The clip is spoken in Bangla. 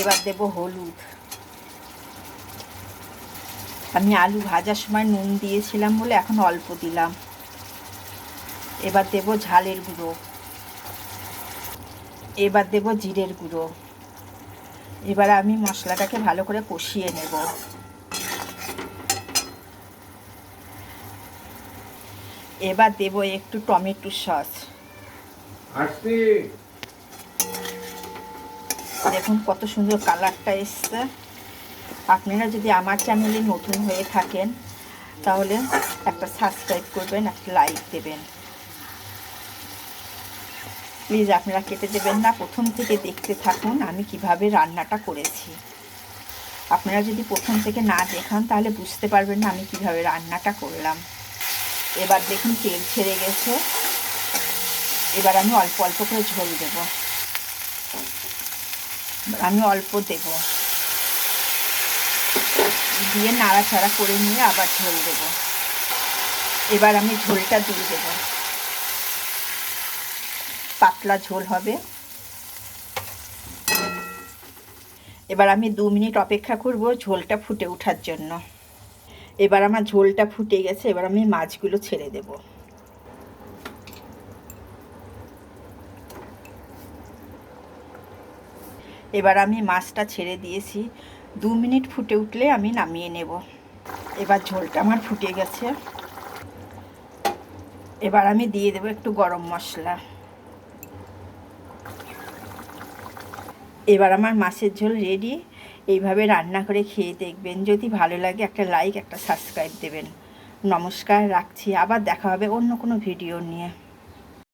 এবার দেব হলুদ। আমি আলু ভাজার সময় নুন দিয়েছিলাম বলে এখন অল্প দিলাম। এবার দেব ঝালের গুঁড়ো। এবার দেব জিরের গুঁড়ো। এবার আমি মশলাটাকে ভালো করে কষিয়ে নেব। এবার দেব একটু টমেটো সস। দেখুন কত সুন্দর কালারটা এসছে। আপনারা যদি আমার চ্যানেলে নতুন হয়ে থাকেন তাহলে একটা সাবস্ক্রাইব করবেন, একটা লাইক দেবেন প্লিজ। আপনারা কেটে দেবেন না, প্রথম থেকে দেখতে থাকুন আমি কিভাবে রান্নাটা করেছি। আপনারা যদি প্রথম থেকে না দেখান তাহলে বুঝতে পারবেন না আমি কিভাবে রান্নাটা করলাম। এবার দেখুন তেল ছেড়ে গেছে। এবার আমি অল্প অল্প করে ঝোল দেব। আমি অল্প দেব, দিয়ে নাড়াচাড়া করে নিয়ে আবার ঝোল দেব। এবার আমি ঝোলটা দিয়ে দেব, পাতলা ঝোল হবে। এবার আমি 2 মিনিট অপেক্ষা করব ঝোলটা ফুটে ওঠার জন্য। এবার আমার ঝোলটা ফুটে গেছে, এবার আমি মাছগুলো ছেড়ে দেব। এবার আমি মাছটা ছেড়ে দিয়েছি। 2 মিনিট ফুটে উঠলে আমি নামিয়ে নেব। এবার ঝোলটা আমার ফুটে গেছে। এবার আমি দিয়ে দেব একটু গরম মশলা। এবার আমার মাছের ঝোল রেডি। এইভাবে রান্না করে খেয়ে দেখবেন, যদি ভালো লাগে একটা লাইক, একটা সাবস্ক্রাইব দেবেন। নমস্কার, রাখছি। আবার দেখা হবে অন্য কোনো ভিডিও নিয়ে।